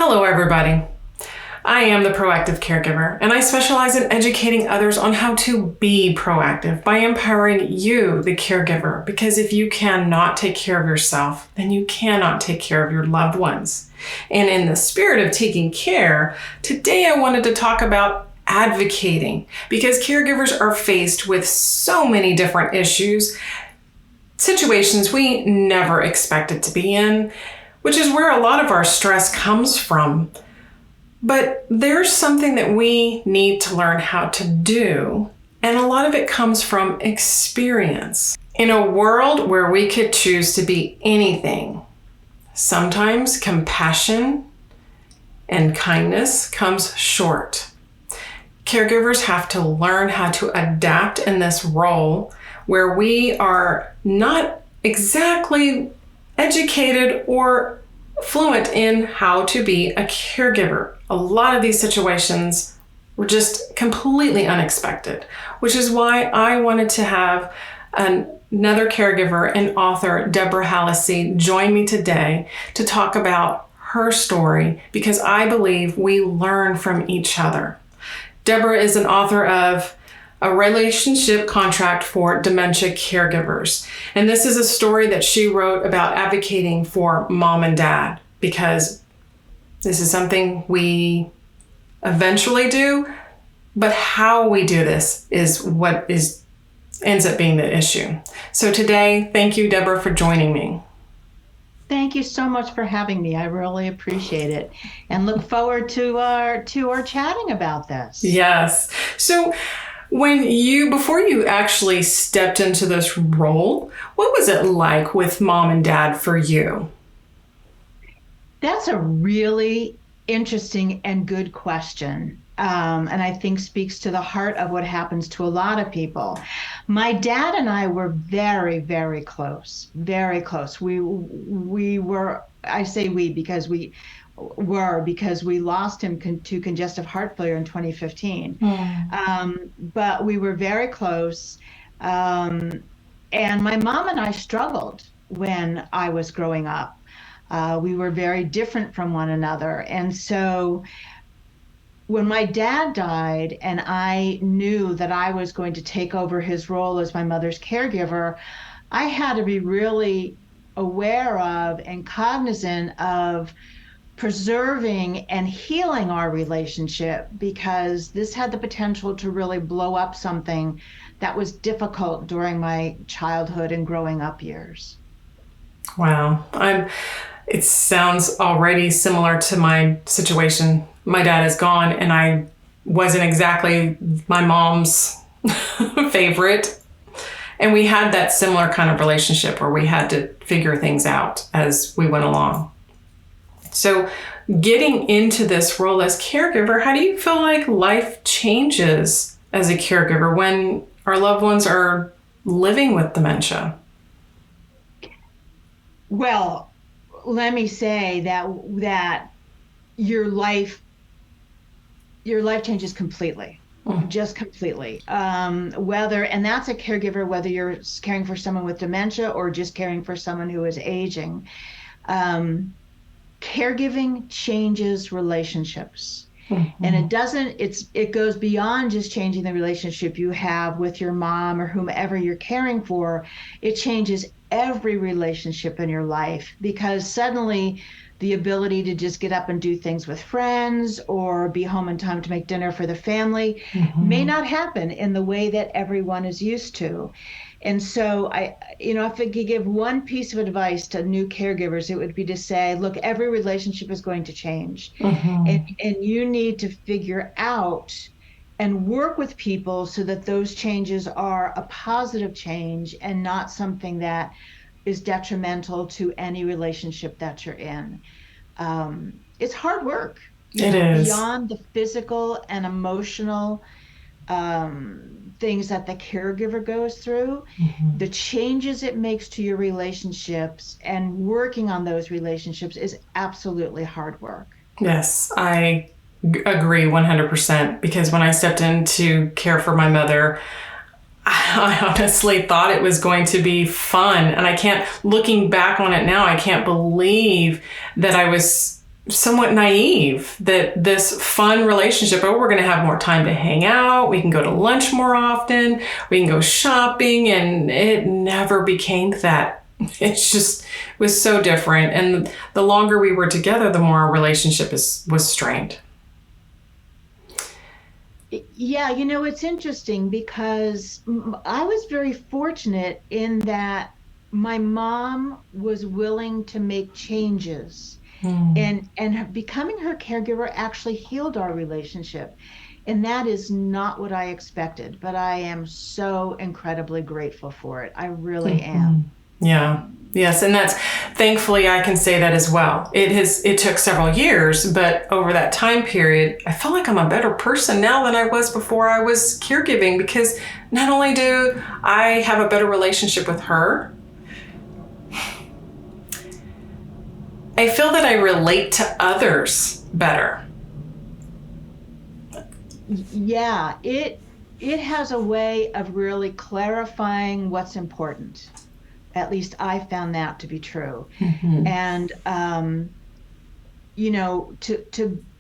Hello, everybody. I am the proactive caregiver, and I specialize in educating others on how to be proactive by empowering you, the caregiver, because if you cannot take care of yourself, then you cannot take care of your loved ones. And in the spirit of taking care, today I wanted to talk about advocating, because caregivers are faced with so many different issues, situations we never expected to be in, which is where a lot of our stress comes from. But there's something that we need to learn how to do, and a lot of it comes from experience. In a world where we could choose to be anything, sometimes compassion and kindness comes short. Caregivers have to learn how to adapt in this role where we are not exactly educated or fluent in how to be a caregiver. A lot of these situations were just completely unexpected, which is why I wanted to have another caregiver and author, Debra Hallisey, join me today to talk about her story, because I believe we learn from each other. Debra is an author of A Relationship Contract for Dementia Caregivers. And this is a story that she wrote about advocating for mom and dad, because this is something we eventually do, but how we do this is what ends up being the issue. So today, thank you, Debra, for joining me. Thank you so much for having me. I really appreciate it, and look forward to our chatting about this. Yes. So before you actually stepped into this role, what was it like with mom and dad for you? That's a really interesting and good question. And I think speaks to the heart of what happens to a lot of people. My dad and I were very, very close, very close. We were, I say we because we lost him to congestive heart failure in 2015. But we were very close. And my mom and I struggled when I was growing up. We were very different from one another. And so when my dad died and I knew that I was going to take over his role as my mother's caregiver, I had to be really aware of and cognizant of preserving and healing our relationship, because this had the potential to really blow up something that was difficult during my childhood and growing up years. Wow. It sounds already similar to my situation. My dad is gone, and I wasn't exactly my mom's favorite. And we had that similar kind of relationship where we had to figure things out as we went along. So getting into this role as caregiver, how do you feel like life changes as a caregiver when our loved ones are living with dementia? Well, let me say that your life changes completely, just completely. And that's a caregiver, whether you're caring for someone with dementia or just caring for someone who is aging. Caregiving changes relationships. Mm-hmm. And it goes beyond just changing the relationship you have with your mom or whomever you're caring for. It changes every relationship in your life, because suddenly the ability to just get up and do things with friends or be home in time to make dinner for the family may not happen in the way that everyone is used to. And so if I could give one piece of advice to new caregivers, it would be to say, look, every relationship is going to change. And you need to figure out and work with people so that those changes are a positive change and not something that is detrimental to any relationship that you're in. It's hard work. It is. Beyond the physical and emotional things that the caregiver goes through, the changes it makes to your relationships and working on those relationships is absolutely hard work. Yes, I agree 100%, because when I stepped in to care for my mother, I honestly thought it was going to be fun. And looking back on it now, I can't believe that I was somewhat naive that this fun relationship, oh, we're going to have more time to hang out, we can go to lunch more often, we can go shopping, and it never became that. It's just was so different. And the longer we were together, the more our relationship was strained. Yeah, it's interesting because I was very fortunate in that my mom was willing to make changes, and becoming her caregiver actually healed our relationship. And that is not what I expected, but I am so incredibly grateful for it. I really am. Yeah. Yes. And that's, thankfully, I can say that as well. It took several years, but over that time period, I feel like I'm a better person now than I was before I was caregiving, because not only do I have a better relationship with her, I feel that I relate to others better. Yeah, it has a way of really clarifying what's important. At least I found that to be true. And to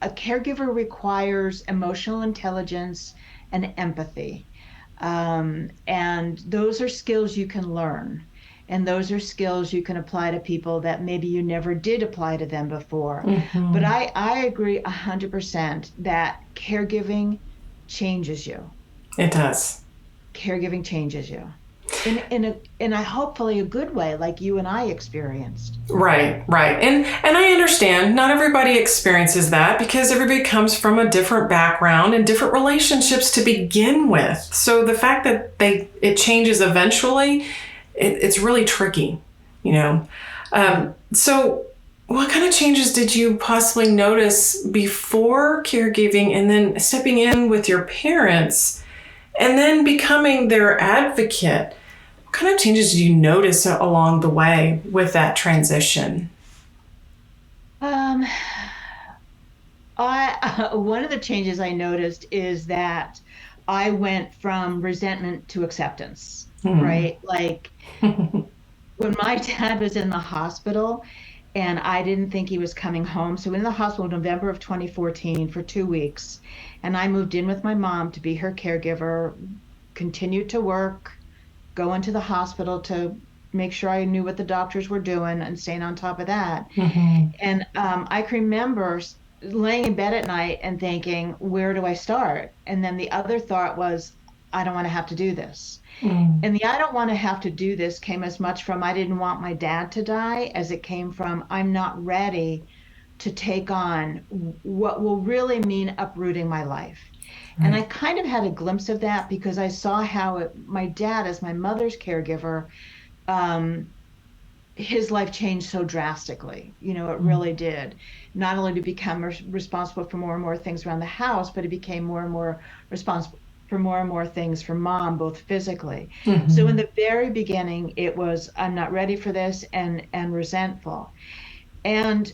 a caregiver requires emotional intelligence and empathy. And those are skills you can learn. And those are skills you can apply to people that maybe you never did apply to them before. But I agree 100% that caregiving changes you. It does. Caregiving changes you in a hopefully a good way, like you and I experienced. Right. And I understand not everybody experiences that, because everybody comes from a different background and different relationships to begin with. So the fact that it changes eventually, it's really tricky, So what kind of changes did you possibly notice before caregiving, and then stepping in with your parents and then becoming their advocate? What kind of changes did you notice along the way with that transition? One of the changes I noticed is that I went from resentment to acceptance, right? Like when my dad was in the hospital and I didn't think he was coming home. So in the hospital in November of 2014 for 2 weeks, and I moved in with my mom to be her caregiver, continued to work, go into the hospital to make sure I knew what the doctors were doing and staying on top of that. And I can remember laying in bed at night and thinking, where do I start? And then the other thought was, I don't want to have to do this. And the I don't want to have to do this came as much from I didn't want my dad to die as it came from I'm not ready to take on what will really mean uprooting my life. And I kind of had a glimpse of that because I saw how my dad, as my mother's caregiver, his life changed so drastically. It really did. Not only to become responsible for more and more things around the house, but he became more and more responsible for more and more things for mom, both physically. So in the very beginning, it was, I'm not ready for this, and resentful. And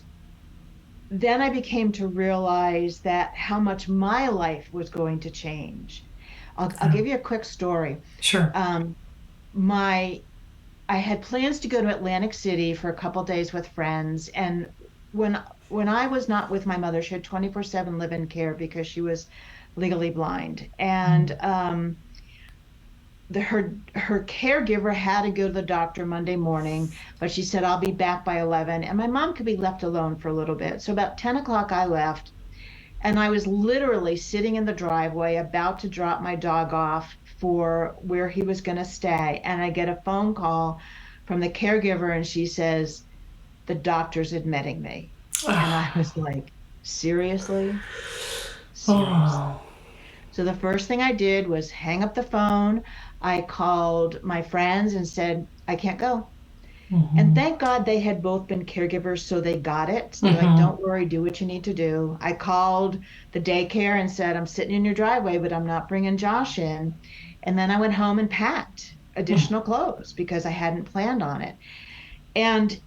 then I became to realize that how much my life was going to change. I'll give you a quick story. Sure. I had plans to go to Atlantic City for a couple days with friends, and when I was not with my mother, she had 24/7 live-in care because she was legally blind, and her caregiver had to go to the doctor Monday morning, but she said I'll be back by 11, and my mom could be left alone for a little bit. So about 10 o'clock I left, and I was literally sitting in the driveway about to drop my dog off for where he was going to stay, and I get a phone call from the caregiver, and she says, the doctor's admitting me. And I was like, seriously? Seriously. So the first thing I did was hang up the phone. I called my friends and said, I can't go. And thank God they had both been caregivers, so they got it. They're like, don't worry, do what you need to do. I called the daycare and said, I'm sitting in your driveway, but I'm not bringing Josh in. And then I went home and packed additional clothes because I hadn't planned on it. And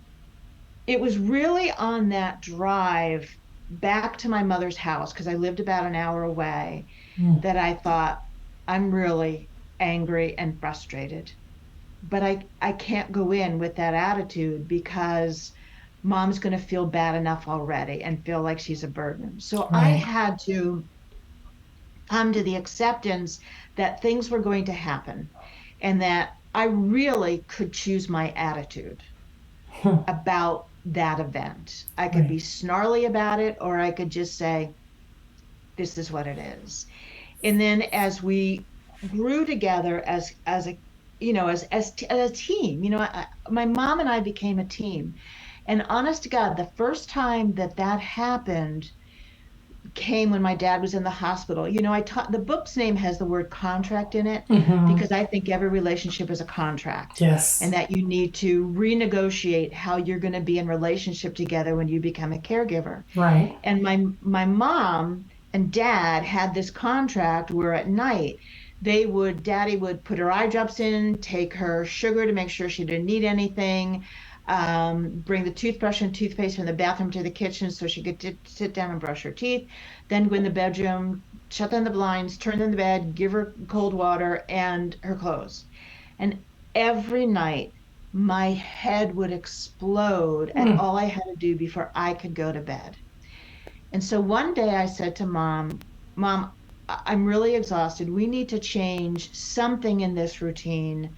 it was really on that drive back to my mother's house, because I lived about an hour away, that I thought, I'm really angry and frustrated. But I can't go in with that attitude because mom's going to feel bad enough already and feel like she's a burden. So I Right. had to come to the acceptance that things were going to happen and that I really could choose my attitude Hmm. about that event. I could be Right. snarly about it, or I could just say, this is what it is. And then as we grew together as a as a team, my mom and I became a team. And honest to God, the first time that that happened came when my dad was in the hospital. I taught the book's name has the word contract in it Mm-hmm. because I think every relationship is a contract and Yes. that you need to renegotiate how you're going to be in relationship together when you become a caregiver. Right. And my mom and dad had this contract where at night daddy would put her eye drops in, take her sugar to make sure she didn't need anything, bring the toothbrush and toothpaste from the bathroom to the kitchen so she could sit down and brush her teeth, then go in the bedroom, shut down the blinds, turn in the bed, give her cold water and her clothes. And every night my head would explode at Mm. all I had to do before I could go to bed. And so one day I said to Mom, I'm really exhausted. We need to change something in this routine.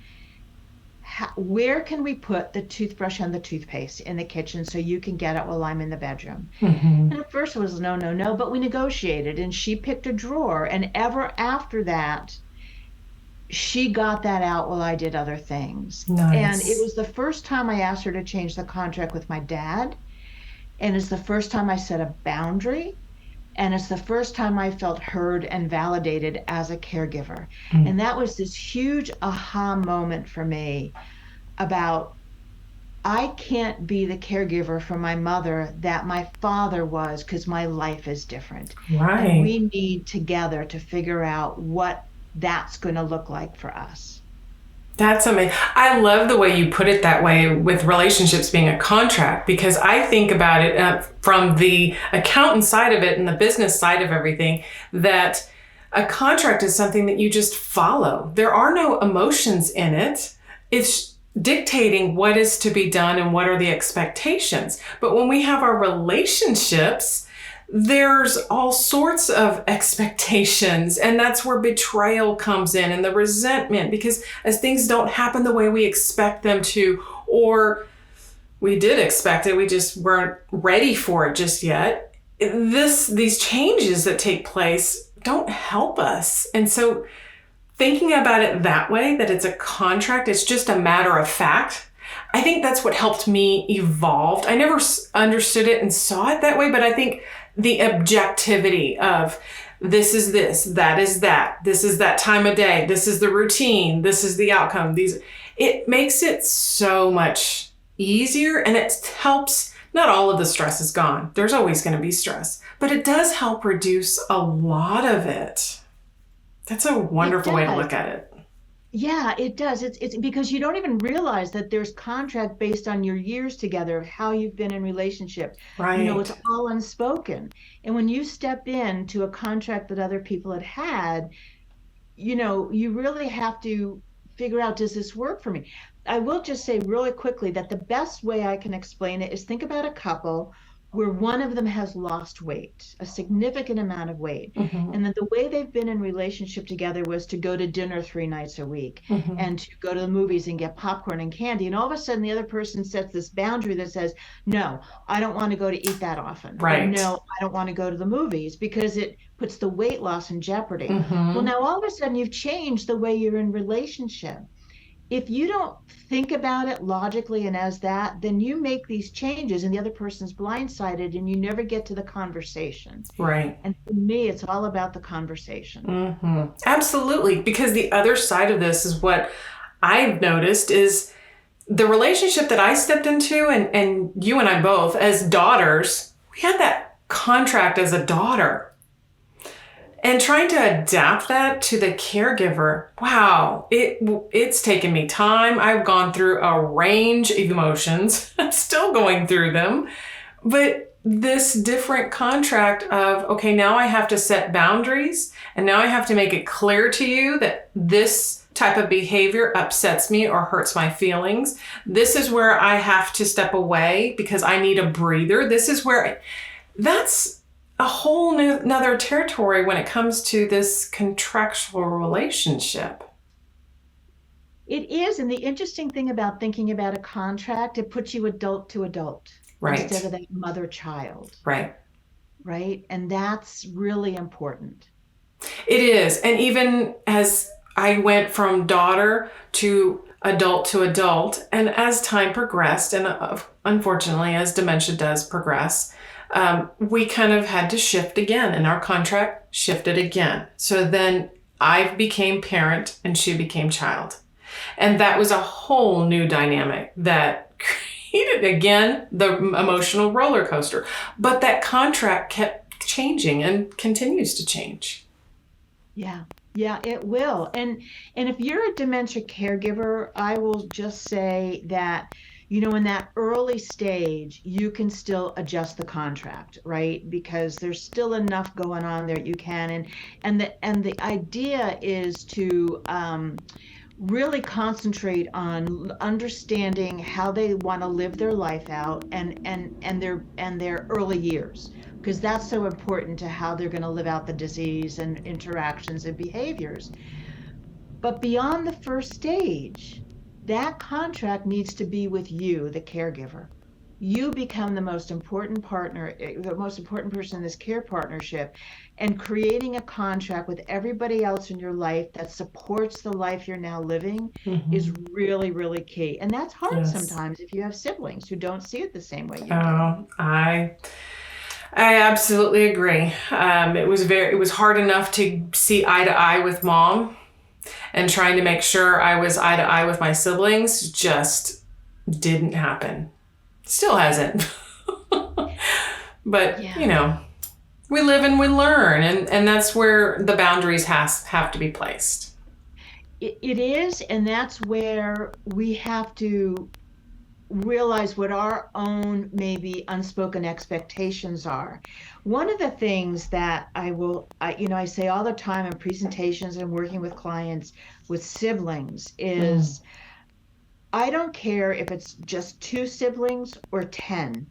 Where can we put the toothbrush and the toothpaste in the kitchen so you can get it while I'm in the bedroom? Mm-hmm. And at first it was no, no, no, but we negotiated and she picked a drawer. And ever after that, she got that out while I did other things. And it Nice. was the first time I asked her to change the contract with my dad. And it's the first time I set a boundary. And it's the first time I felt heard and validated as a caregiver. Mm. And that was this huge aha moment for me about I can't be the caregiver for my mother that my father was because my life is different. And Right. we need together to figure out what that's going to look like for us. That's amazing. I love the way you put it that way with relationships being a contract because I think about it from the accountant side of it and the business side of everything that a contract is something that you just follow. There are no emotions in it. It's dictating what is to be done and what are the expectations. But when we have our relationships, there's all sorts of expectations, and that's where betrayal comes in and the resentment because as things don't happen the way we expect them to, or we did expect it, we just weren't ready for it just yet. These changes that take place don't help us. And so thinking about it that way, that it's a contract, it's just a matter of fact. I think that's what helped me evolve. I never understood it and saw it that way, but I think the objectivity of this is this, that is that, this is that time of day, this is the routine, this is the outcome. It makes it so much easier and it helps. Not all of the stress is gone. There's always going to be stress, but it does help reduce a lot of it. That's a It wonderful way to does. look at it. Yeah, it does. It's because you don't even realize that there's contract based on your years together of how you've been in relationship. It's Right. all unspoken. And when you step into a contract that other people had, you really have to figure out, does this work for me? I will just say really quickly that the best way I can explain it is think about a couple where one of them has lost weight, a significant amount of weight. Mm-hmm. And then the way they've been in relationship together was to go to dinner 3 nights a week Mm-hmm. and to go to the movies and get popcorn and candy. And all of a sudden, the other person sets this boundary that says, no, I don't want to go to eat that often. Or Right. no, I don't want to go to the movies because it puts the weight loss in jeopardy. Well, Mm-hmm. now all of a sudden you've changed the way you're in relationship. If you don't think about it logically and as that, then you make these changes and the other person's blindsided and you never get to the conversation. Right. And for me, it's all about the conversation. Mm-hmm. Absolutely. Because the other side of this is what I've noticed is the relationship that I stepped into, and you and I both, as daughters, we had that contract as a daughter. And trying to adapt that to the caregiver, wow, it's taken me time. I've gone through a range of emotions. I'm still going through them. But this different contract of, okay, now I have to set boundaries and now I have to make it clear to you that this type of behavior upsets me or hurts my feelings. This is where I have to step away because I need a breather. This is where that's a whole another territory when it comes to this contractual relationship. It is. And the interesting thing about thinking about a contract, it puts you adult to adult Right. instead of that mother child. Right. Right. And that's really important. It is. And even as I went from daughter to adult, and as time progressed, and unfortunately, as dementia does progress, we kind of had to shift again, and our contract shifted again. So then I became parent and she became child. And that was a whole new dynamic that created, again, the emotional roller coaster. But that contract kept changing and continues to change. Yeah. Yeah, it will. And if you're a dementia caregiver, I will just say that, in that early stage, you can still adjust the contract, right? Because there's still enough going on there you can. And the idea is to really concentrate on understanding how they want to live their life out and their early years, because that's so important to how they're going to live out the disease and interactions and behaviors. But beyond the first stage, that contract needs to be with you, the caregiver. You become the most important partner, the most important person in this care partnership, and creating a contract with everybody else in your life that supports the life you're now living is really, really key. And that's hard sometimes if you have siblings who don't see it the same way you do. I absolutely agree. It was hard enough to see eye to eye with mom, and trying to make sure I was eye to eye with my siblings just didn't happen. Still hasn't. But, we live and we learn, and that's where the boundaries have to be placed. It is, and that's where we have to realize what our own maybe unspoken expectations are. One of the things that I say all the time in presentations and working with clients with siblings is I don't care if it's just 2 siblings or 10.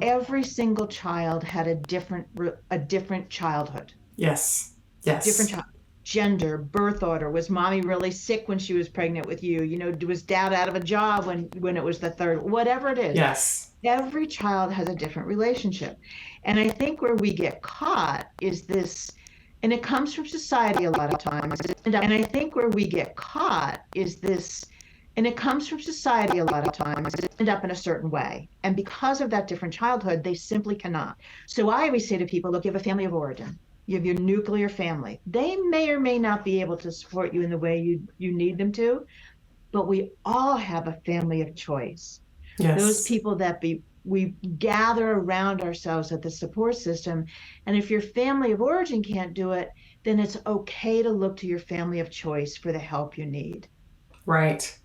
Every single child had a different childhood. Yes. Different child. Gender, birth order. Was mommy really sick when she was pregnant with you? Was dad out of a job when it was the third? Whatever it is. Yes. Every child has a different relationship. And I think where we get caught is this, and it comes from society a lot of times. And I think where we get caught is this, and it comes from society a lot of times, end up in a certain way. And because of that different childhood, they simply cannot. So I always say to people, look, you have a family of origin. You have your nuclear family. They may or may not be able to support you in the way you need them to, but we all have a family of choice. Yes. Those people that we gather around ourselves at the support system. And if your family of origin can't do it, then it's okay to look to your family of choice for the help you need. Right.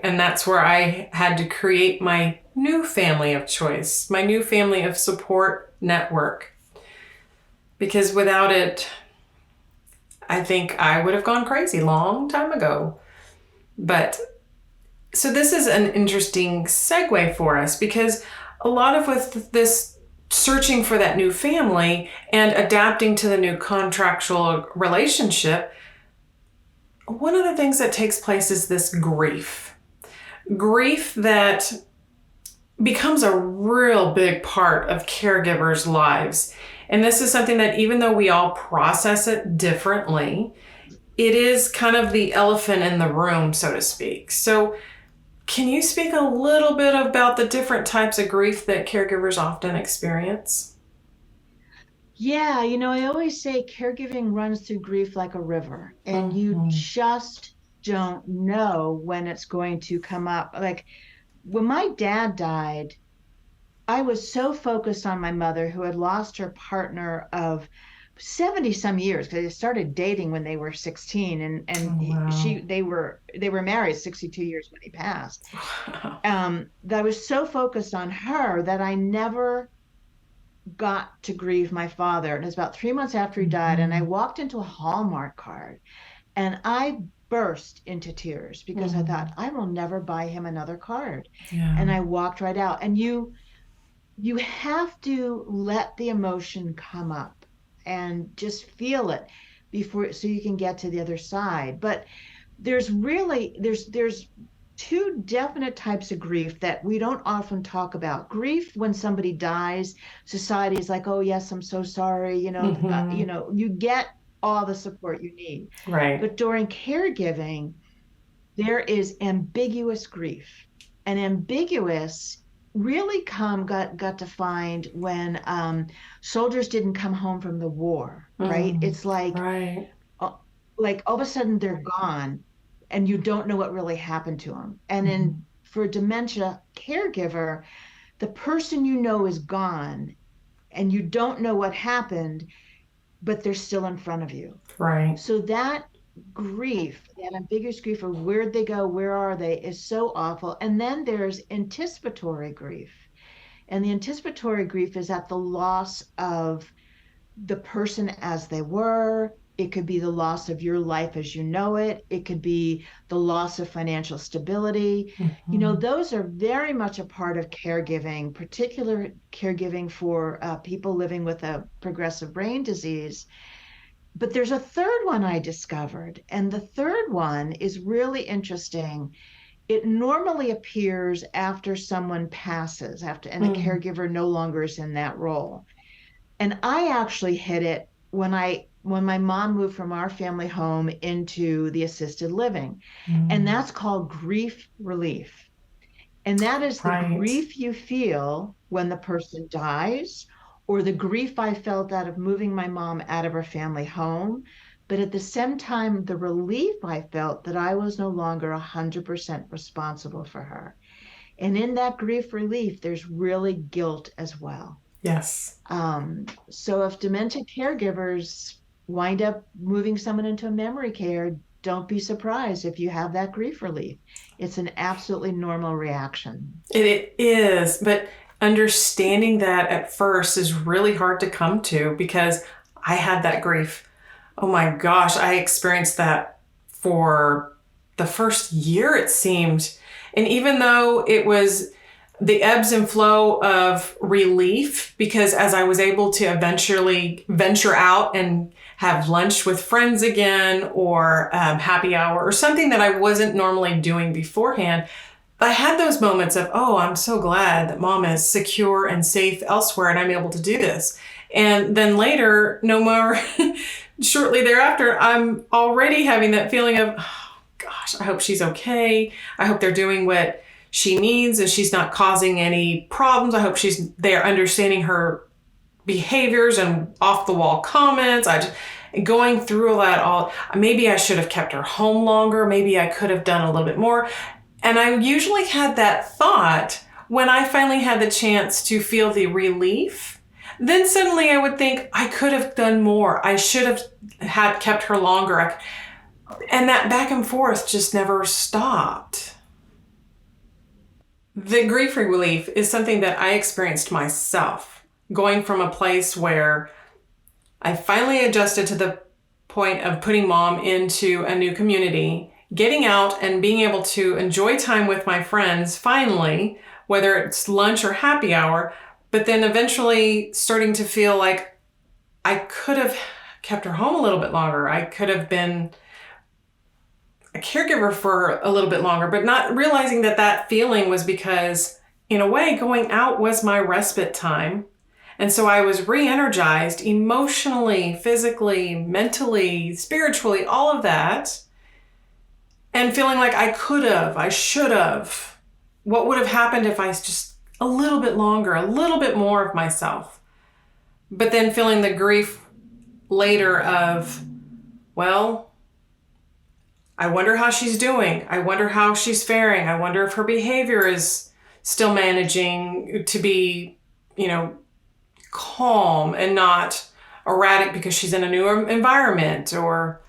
And that's where I had to create my new family of choice, my new family of support network. Because without it, I think I would have gone crazy long time ago. But so this is an interesting segue for us, because a lot of with this searching for that new family and adapting to the new contractual relationship, one of the things that takes place is this grief that becomes a real big part of caregivers' lives. And this is something that even though we all process it differently, it is kind of the elephant in the room, so to speak. So can you speak a little bit about the different types of grief that caregivers often experience? Yeah, I always say caregiving runs through grief like a river, and you just don't know when it's going to come up. Like when my dad died, I was so focused on my mother, who had lost her partner of 70 some years, because they started dating when they were 16, and they were married 62 years when he passed. That I was so focused on her that I never got to grieve my father. And it was about 3 months after he died, and I walked into a Hallmark card, and I burst into tears because I thought, I will never buy him another card. Yeah. And I walked right out. And you have to let the emotion come up and just feel it before, so you can get to the other side. But there's two definite types of grief that we don't often talk about. Grief when somebody dies, society is like, oh yes, I'm so sorry, you get all the support you need. Right. But during caregiving, there is ambiguous grief. And ambiguous really got defined when soldiers didn't come home from the war, right? It's Right. like all of a sudden they're gone and you don't know what really happened to them. And then for dementia caregiver, the person you know is gone and you don't know what happened, but they're still in front of you. Right. So that grief, that ambiguous grief of where'd they go, where are they, is so awful. And then there's anticipatory grief. And the anticipatory grief is at the loss of the person as they were. It could be the loss of your life as you know it. It could be the loss of financial stability. Those are very much a part of caregiving, particular caregiving for people living with a progressive brain disease. But there's a third one I discovered, and the third one is really interesting. It normally appears after someone passes, and the caregiver no longer is in that role. And I actually hit it when my mom moved from our family home into the assisted living. And that's called grief relief. And that is the Right. grief you feel when the person dies, or the grief I felt out of moving my mom out of her family home. But at the same time, the relief I felt that I was no longer 100% responsible for her. And in that grief relief, there's really guilt as well. Yes. So if dementia caregivers wind up moving someone into a memory care, don't be surprised if you have that grief relief. It's an absolutely normal reaction. It is, but understanding that at first is really hard to come to because I had that grief. Oh my gosh, I experienced that for the first year, it seemed. And even though it was the ebbs and flow of relief, because as I was able to eventually venture out and have lunch with friends again, or happy hour, or something that I wasn't normally doing beforehand, I had those moments of, oh, I'm so glad that mom is secure and safe elsewhere and I'm able to do this. And then later, no more, shortly thereafter, I'm already having that feeling of, oh, gosh, I hope she's okay. I hope they're doing what she needs and she's not causing any problems. I hope they're understanding her behaviors and off the wall comments. Going through all, maybe I should have kept her home longer. Maybe I could have done a little bit more. And I usually had that thought when I finally had the chance to feel the relief. Then suddenly I would think I could have done more. I should have kept her longer. And that back and forth just never stopped. The grief relief is something that I experienced myself, going from a place where I finally adjusted to the point of putting mom into a new community, getting out and being able to enjoy time with my friends finally, whether it's lunch or happy hour, but then eventually starting to feel like I could have kept her home a little bit longer. I could have been a caregiver for a little bit longer, but not realizing that feeling was because, in a way, going out was my respite time. And so I was re-energized emotionally, physically, mentally, spiritually, all of that. And feeling like I should have. What would have happened if I just a little bit longer, a little bit more of myself? But then feeling the grief later of, well, I wonder how she's doing. I wonder how she's faring. I wonder if her behavior is still managing to be, calm and not erratic because she's in a new environment. Or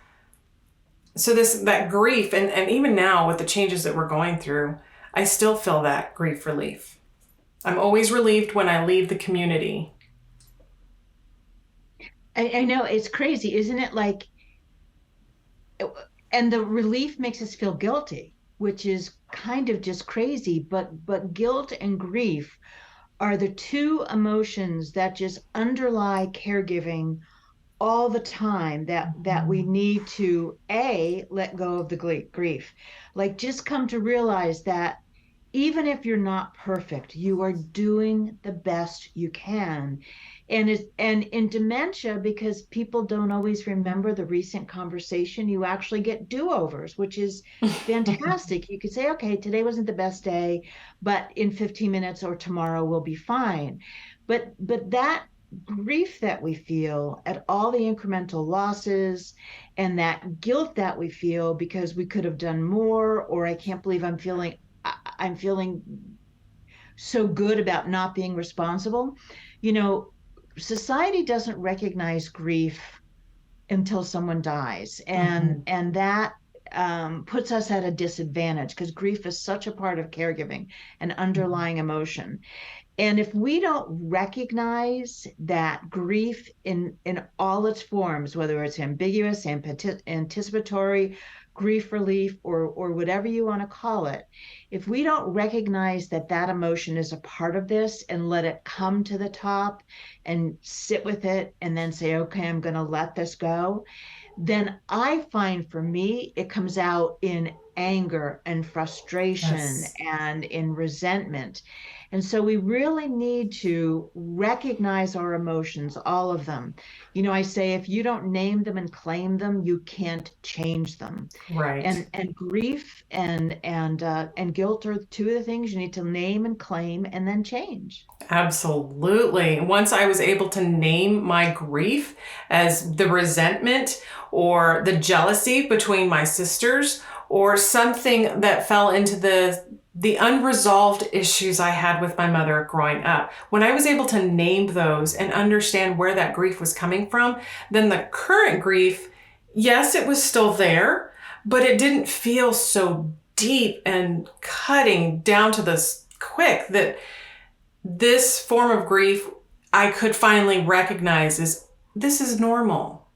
so that grief, and even now with the changes that we're going through, I still feel that grief relief. I'm always relieved when I leave the community. I know, it's crazy, isn't it? Like, and the relief makes us feel guilty, which is kind of just crazy. But guilt and grief are the two emotions that just underlie caregiving all the time, that we need to let go of the grief, like just come to realize that even if you're not perfect, you are doing the best you can. And in dementia, because people don't always remember the recent conversation, you actually get do-overs, which is fantastic. You could say, okay, today wasn't the best day, but in 15 minutes or tomorrow we'll be fine. But that grief that we feel at all the incremental losses, and that guilt that we feel because we could have done more, or I can't believe I'm feeling so good about not being responsible. Society doesn't recognize grief until someone dies, and that puts us at a disadvantage, because grief is such a part of caregiving, an underlying emotion. And if we don't recognize that grief in all its forms, whether it's ambiguous, anticipatory, grief relief, or whatever you want to call it, if we don't recognize that that emotion is a part of this and let it come to the top and sit with it and then say, okay, I'm going to let this go, then I find for me, it comes out in anger and frustration, Yes. and in resentment. And so we really need to recognize our emotions, all of them. I say, if you don't name them and claim them, you can't change them. Right. And grief and guilt are two of the things you need to name and claim and then change. Absolutely. Once I was able to name my grief as the resentment or the jealousy between my sisters, or something that fell into the unresolved issues I had with my mother growing up. When I was able to name those and understand where that grief was coming from, then the current grief, yes, it was still there, but it didn't feel so deep and cutting down to this quick, that this form of grief I could finally recognize as, this is normal.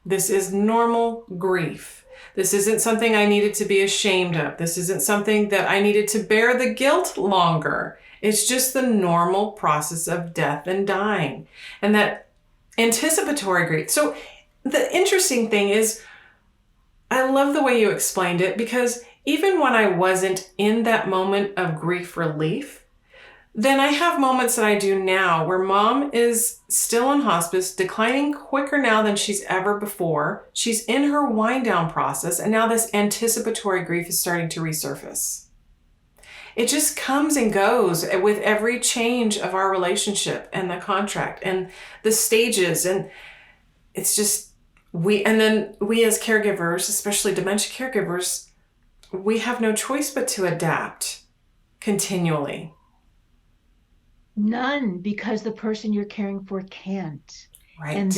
This is normal grief. This isn't something I needed to be ashamed of. This isn't something that I needed to bear the guilt longer. It's just the normal process of death and dying. And that anticipatory grief. So the interesting thing is, I love the way you explained it, because even when I wasn't in that moment of grief relief, then I have moments that I do now where mom is still on hospice, declining quicker now than she's ever before. She's in her wind down process, and now this anticipatory grief is starting to resurface. It just comes and goes with every change of our relationship and the contract and the stages. And it's just, and then we as caregivers, especially dementia caregivers, we have no choice but to adapt continually. None, because the person you're caring for can't. Right. And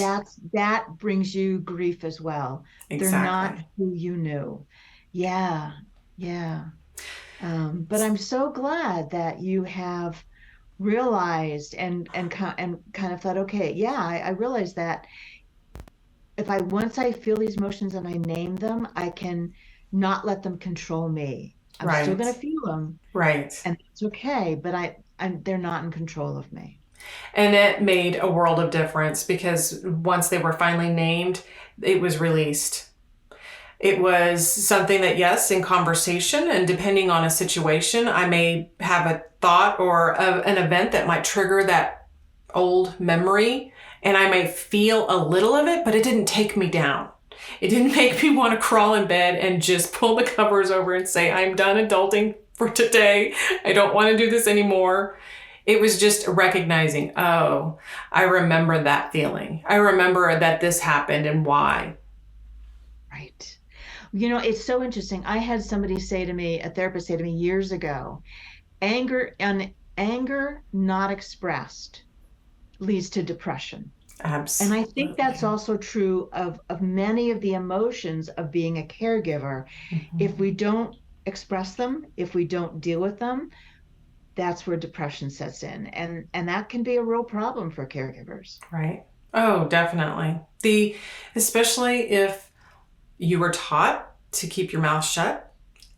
that brings you grief as well. Exactly. They're not who you knew. Yeah. But I'm so glad that you have realized and kind of thought, okay, yeah, I realize that once I feel these emotions and I name them, I can not let them control me. I'm still going to feel them. Right. And it's okay, but they're not in control of me. And it made a world of difference, because once they were finally named, it was released. It was something that, yes, in conversation and depending on a situation, I may have a thought or an event that might trigger that old memory, and I may feel a little of it, but it didn't take me down. It didn't make me want to crawl in bed and just pull the covers over and say, I'm done adulting for today. I don't want to do this anymore. It was just recognizing, oh, I remember that feeling. I remember that this happened and why. Right. It's so interesting. I had somebody say to me, a therapist say to me years ago, anger not expressed leads to depression. Absolutely. And I think that's also true of many of the emotions of being a caregiver. Mm-hmm. If we don't express them, if we don't deal with them, that's where depression sets in. And that can be a real problem for caregivers. Right. Oh, definitely. Especially if you were taught to keep your mouth shut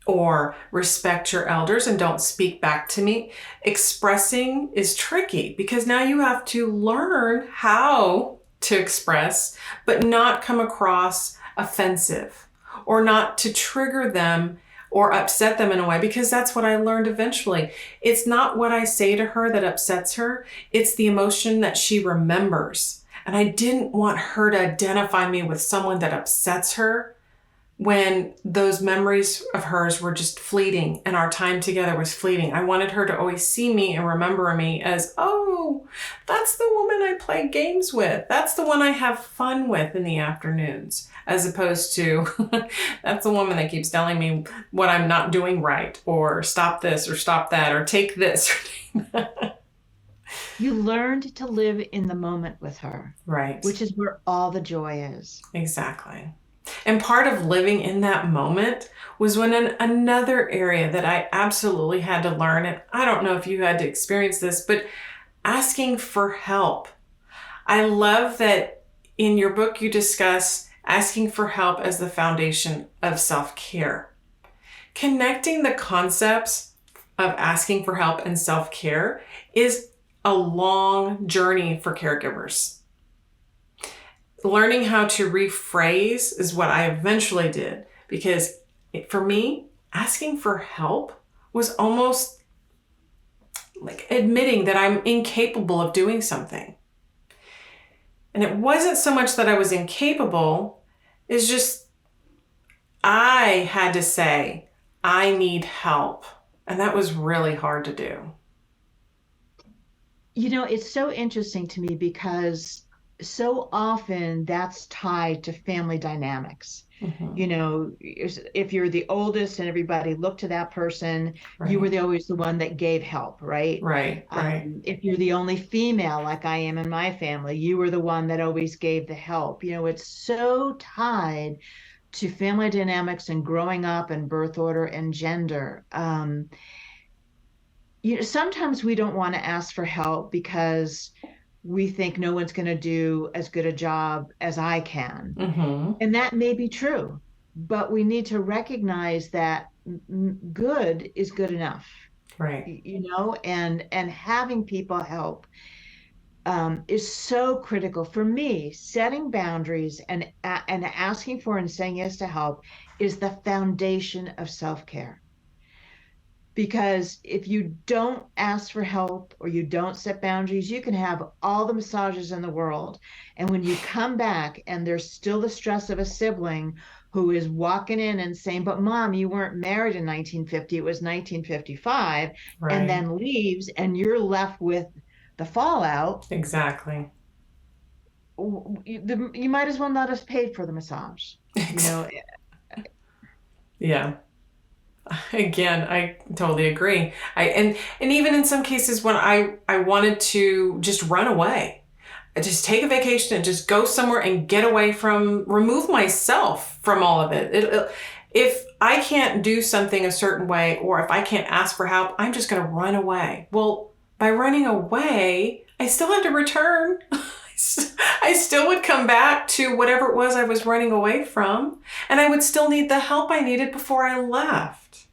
or respect your elders and don't speak back to me. Expressing is tricky because now you have to learn how to express, but not come across offensive or not to trigger them or upset them in a way, because that's what I learned eventually. It's not what I say to her that upsets her. It's the emotion that she remembers. And I didn't want her to identify me with someone that upsets her when those memories of hers were just fleeting and our time together was fleeting. I wanted her to always see me and remember me as, oh, that's the woman I play games with. That's the one I have fun with in the afternoons, as opposed to that's the woman that keeps telling me what I'm not doing right, or stop this or stop that, or take this. You learned to live in the moment with her. Right. Which is where all the joy is. Exactly. And part of living in that moment was when in another area that I absolutely had to learn, and I don't know if you had to experience this, but asking for help. I love that in your book you discuss asking for help as the foundation of self-care. Connecting the concepts of asking for help and self-care is a long journey for caregivers. Learning how to rephrase is what I eventually did, because for me, asking for help was almost like admitting that I'm incapable of doing something. And it wasn't so much that I was incapable, it's just I had to say, I need help. And that was really hard to do. You know, it's so interesting to me because so often that's tied to family dynamics. Mm-hmm. You know, if you're the oldest and everybody looked to that person, Right. you were always the one that gave help, right? Right. If you're the only female, like I am in my family, you were the one that always gave the help. You know, it's so tied to family dynamics and growing up and birth order and gender. You know, sometimes we don't want to ask for help because we think no one's going to do as good a job as I can. Mm-hmm. And that may be true, but we need to recognize that good is good enough. Right. You know, and having people help is so critical for me. Setting boundaries and asking for and saying yes to help is the foundation of self-care. Because if you don't ask for help or you don't set boundaries, you can have all the massages in the world. And when you come back and there's still the stress of a sibling who is walking in and saying, but mom, you weren't married in 1950, it was 1955, Right. and then leaves, and you're left with the fallout. Exactly. You might as well not have paid for the massage. You know? Yeah. Again, I totally agree. And even in some cases when I wanted to just run away, I just take a vacation and just go somewhere and get away remove myself from all of it. If I can't do something a certain way, or if I can't ask for help, I'm just going to run away. Well, by running away, I still have to return. I still would come back to whatever it was I was running away from, and I would still need the help I needed before I left.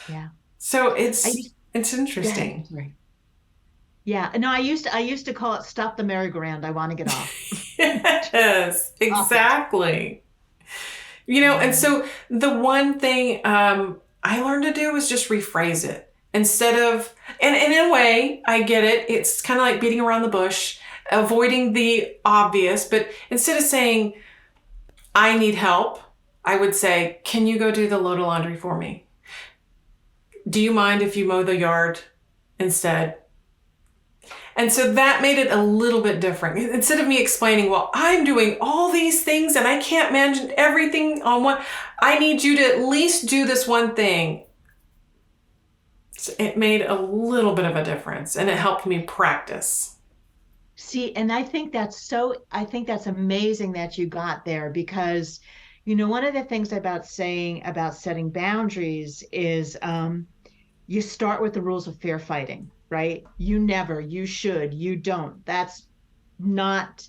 Yeah. So it's interesting. Yeah. Yeah. No, I used to call it stop the merry-go-round. I want to get off. Yes, exactly. You know, and so the one thing I learned to do was just rephrase it instead of, and in a way, I get it. It's kind of like beating around the bush, avoiding the obvious, but instead of saying, I need help, I would say, can you go do the load of laundry for me? Do you mind if you mow the yard instead? And so that made it a little bit different. Instead of me explaining, well, I'm doing all these things and I can't manage everything on one, I need you to at least do this one thing. So it made a little bit of a difference, and it helped me practice. See, and I think that's amazing that you got there, because, you know, one of the things about setting boundaries is you start with the rules of fair fighting, right? You never, you should, you don't. That's not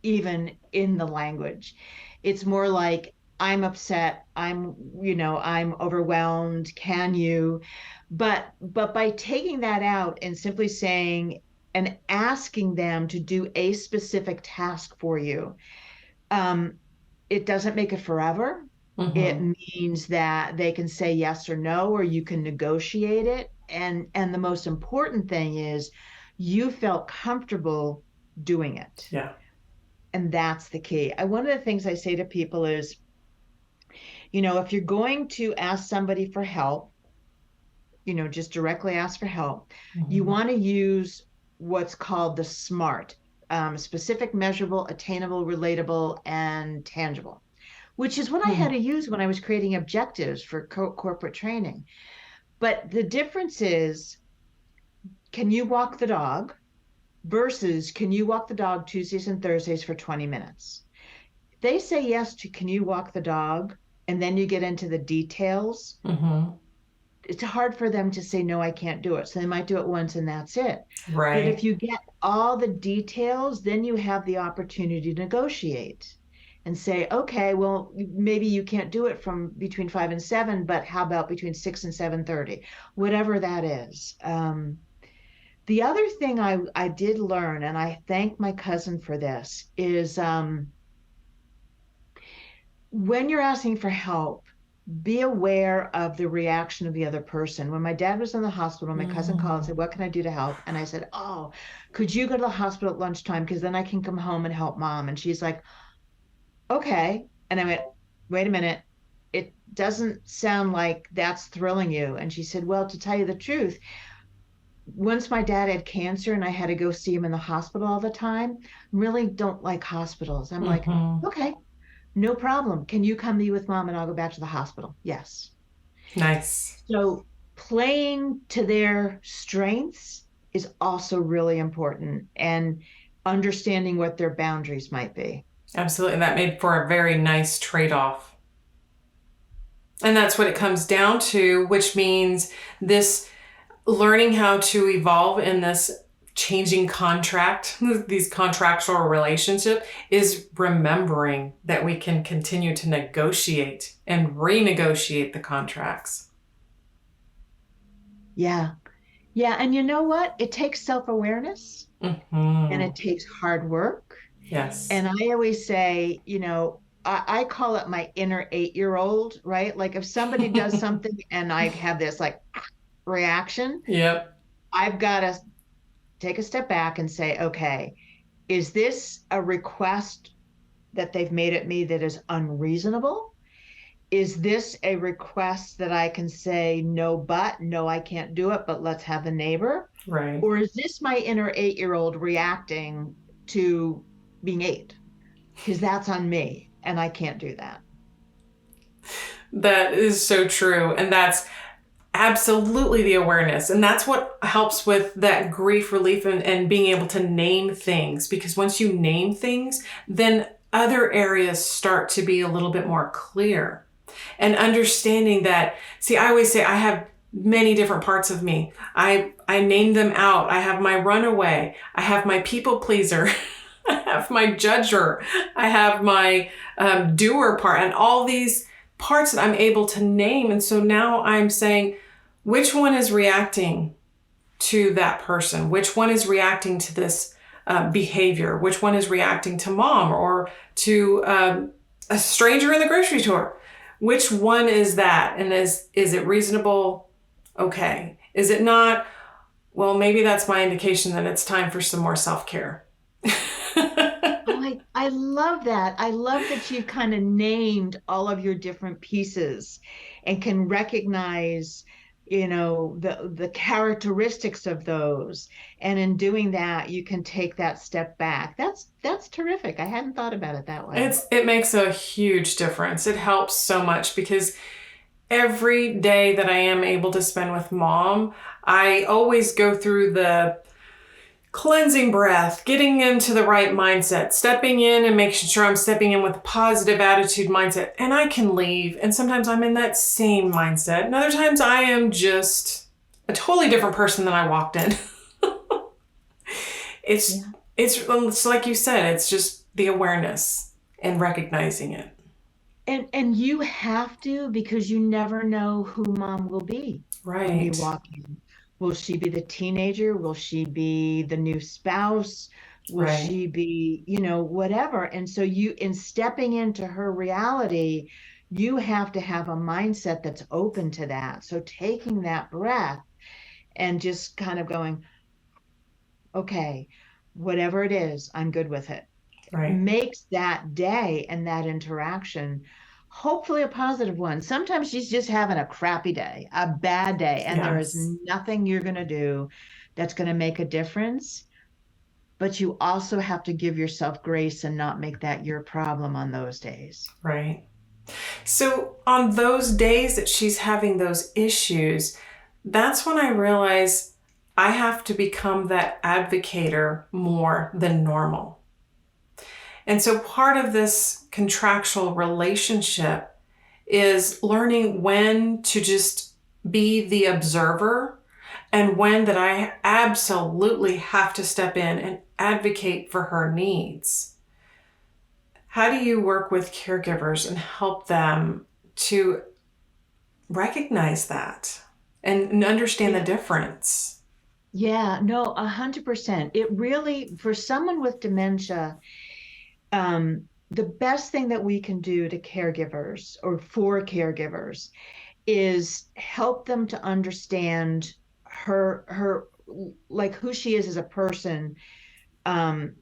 even in the language. It's more like, I'm upset. I'm overwhelmed. Can you? But by taking that out and simply saying and asking them to do a specific task for you, um, it doesn't make it forever. It Mm-hmm. means that they can say yes or no, or you can negotiate it. And the most important thing is you felt comfortable doing it. Yeah. And that's the key. One of the things I say to people is, if you're going to ask somebody for help, just directly ask for help, you Mm-hmm. want to use what's called the SMART, specific, measurable, attainable, relatable, and tangible, which is what I had to use when I was creating objectives for corporate training. But the difference is, can you walk the dog versus can you walk the dog Tuesdays and Thursdays for 20 minutes? They say yes to can you walk the dog, and then you get into the details. Mm-hmm. It's hard for them to say, no, I can't do it. So they might do it once and that's it. But if Right. you get all the details, then you have the opportunity to negotiate and say, okay, well, maybe you can't do it from between 5 and 7, but how about between 6 and 7:30, whatever that is. The other thing I did learn, and I thank my cousin for this, is when you're asking for help, be aware of the reaction of the other person. When my dad was in the hospital, my cousin called and Mm. said, what can I do to help? And I said, oh, could you go to the hospital at lunchtime? Because then I can come home and help mom. And she's like, okay. And I went, wait a minute. It doesn't sound like that's thrilling you. And she said, well, to tell you the truth, once my dad had cancer and I had to go see him in the hospital all the time, really don't like hospitals. I'm like, Mm-hmm. okay, no problem. Can you come be with mom and I'll go back to the hospital? Yes. Nice. So playing to their strengths is also really important, and understanding what their boundaries might be. Absolutely. And that made for a very nice trade-off. And that's what it comes down to, which means this learning how to evolve in this changing contract, these contractual relationship, is remembering that we can continue to negotiate and renegotiate the contracts. Yeah. Yeah. And you know what? It takes self awareness and Mm-hmm. it takes hard work. Yes. And I always say, I call it my inner 8-year-old, right? Like if somebody does something and I have this like reaction, Yep. I've got to take a step back and say, okay, is this a request that they've made at me that is unreasonable? Is this a request that I can say, no, but no, I can't do it, but let's have the neighbor? Right. Or is this my inner 8-year-old reacting to being 8? Because that's on me and I can't do that. That is so true. And that's absolutely the awareness. And that's what helps with that grief relief and being able to name things. Because once you name things, then other areas start to be a little bit more clear. And understanding that, see, I always say I have many different parts of me. I name them out. I have my runaway. I have my people pleaser. I have my judger. I have my doer part, and all these parts that I'm able to name. And so now I'm saying, which one is reacting to that person? Which one is reacting to this behavior? Which one is reacting to mom or to a stranger in the grocery store? Which one is that? And is it reasonable? Okay. Is it not? Well, maybe that's my indication that it's time for some more self-care. Oh, I love that. I love that you've kind of named all of your different pieces and can recognize, the characteristics of those. And in doing that, you can take that step back. That's terrific. I hadn't thought about it that way. It makes a huge difference. It helps so much because every day that I am able to spend with mom, I always go through the cleansing breath, getting into the right mindset, stepping in and making sure I'm stepping in with a positive attitude mindset. And I can leave. And sometimes I'm in that same mindset. And other times I am just a totally different person than I walked in. it's, Yeah. it's like you said, it's just the awareness and recognizing it. And you have to, because you never know who mom will be when you Right. walk in. Will she be the teenager? Will she be the new spouse? Will Right. she be, whatever? And so in stepping into her reality, you have to have a mindset that's open to that. So taking that breath and just kind of going, okay, whatever it is, I'm good with it, Right. makes that day and that interaction hopefully a positive one. Sometimes she's just having a crappy day, a bad day, and there is Yes. nothing you're going to do that's going to make a difference. But you also have to give yourself grace and not make that your problem on those days. Right. So on those days that she's having those issues, that's when I realize I have to become that advocator more than normal. And so part of this contractual relationship is learning when to just be the observer and when that I absolutely have to step in and advocate for her needs. How do you work with caregivers and help them to recognize that and understand the Yeah. difference? Yeah, no, 100%. It really, for someone with dementia, the best thing that we can do to caregivers or for caregivers is help them to understand her like who she is as a person, um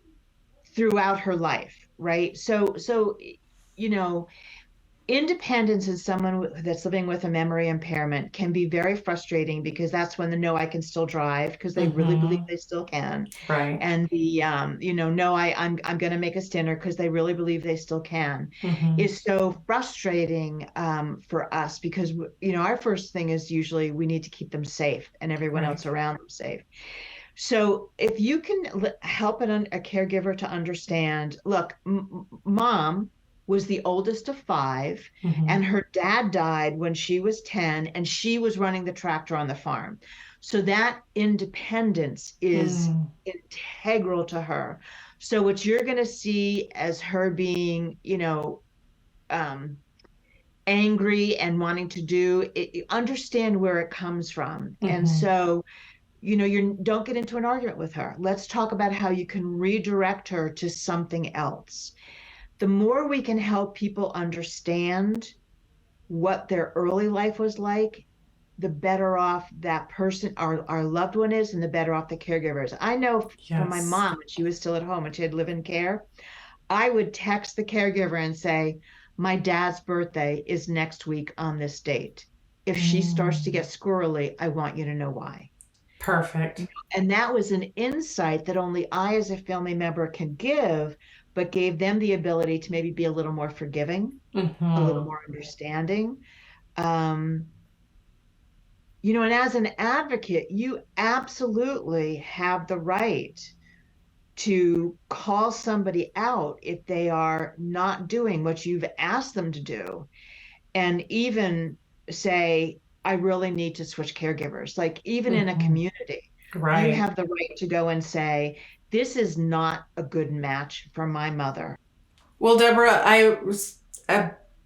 throughout her life, right? So you know independence in someone that's living with a memory impairment can be very frustrating, because that's when the no, I can still drive, because they really believe Mm-hmm. they still can. Right. And the no, I'm going to make us dinner, because they really believe they still can, Mm-hmm. is so frustrating, for us, because our first thing is usually we need to keep them safe and everyone Right. else around them safe. So if you can help a caregiver to understand, look, mom was the oldest of five, Mm-hmm. and her dad died when she was 10, and she was running the tractor on the farm. So that independence is Mm. integral to her. So what you're going to see as her being, um, angry and wanting to do it, understand where it comes from. And Mm-hmm. so you don't get into an argument with her. Let's talk about how you can redirect her to something else. The more we can help people understand what their early life was like, the better off that person, our loved one is, and the better off the caregiver is. I know from my Yes. mom, when she was still at home and she had live-in care, I would text the caregiver and say, my dad's birthday is next week on this date. If she starts to Mm. get squirrely, I want you to know why. Perfect. And that was an insight that only I, as a family member, can give, but gave them the ability to maybe be a little more forgiving, a little Mm-hmm. more understanding. Um, and as an advocate, you absolutely have the right to call somebody out if they are not doing what you've asked them to do, and even say, I really need to switch caregivers. Like, even in a Mm-hmm. community, you Right. have the right to go and say, this is not a good match for my mother. Well, Deborah,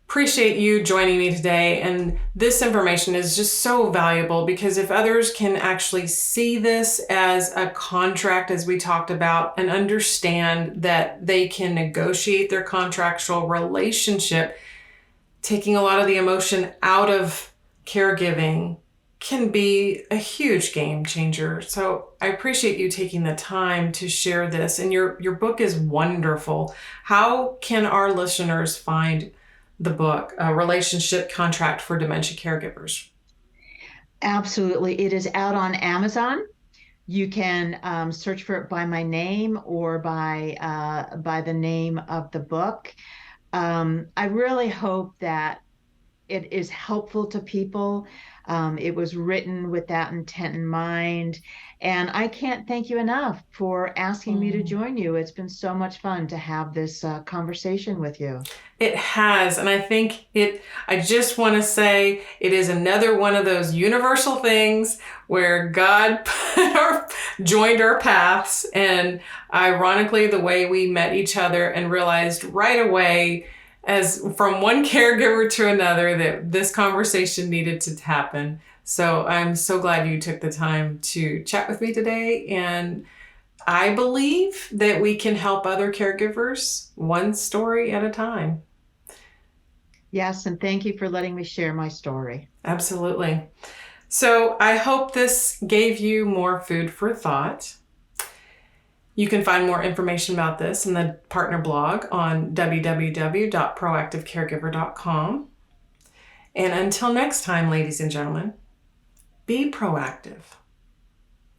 appreciate you joining me today. And this information is just so valuable because if others can actually see this as a contract, as we talked about, and understand that they can negotiate their contractual relationship, taking a lot of the emotion out of caregiving can be a huge game changer. So I appreciate you taking the time to share this. And your book is wonderful. How can our listeners find the book, A Relationship Contract for Dementia Caregivers? Absolutely. It is out on Amazon. You can search for it by my name or by the name of the book. I really hope that it is helpful to people. It was written with that intent in mind. And I can't thank you enough for asking me to Mm. join you. It's been so much fun to have this conversation with you. It has. And I just want to say it is another one of those universal things where God joined our paths. And ironically, the way we met each other and realized right away as from one caregiver to another that this conversation needed to happen. So I'm so glad you took the time to chat with me today. And I believe that we can help other caregivers one story at a time. Yes, and thank you for letting me share my story. Absolutely. So I hope this gave you more food for thought. You can find more information about this in the partner blog on www.proactivecaregiver.com. And until next time, ladies and gentlemen, be proactive.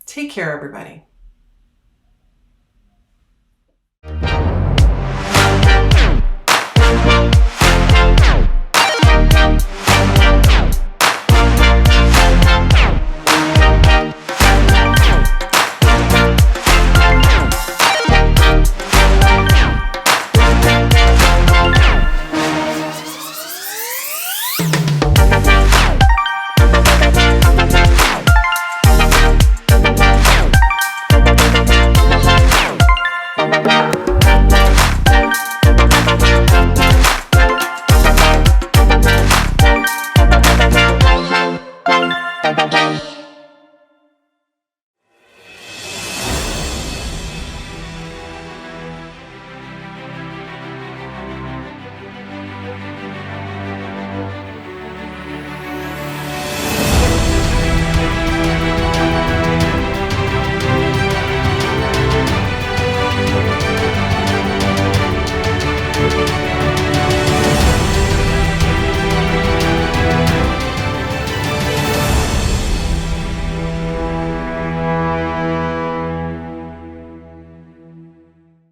Take care, everybody.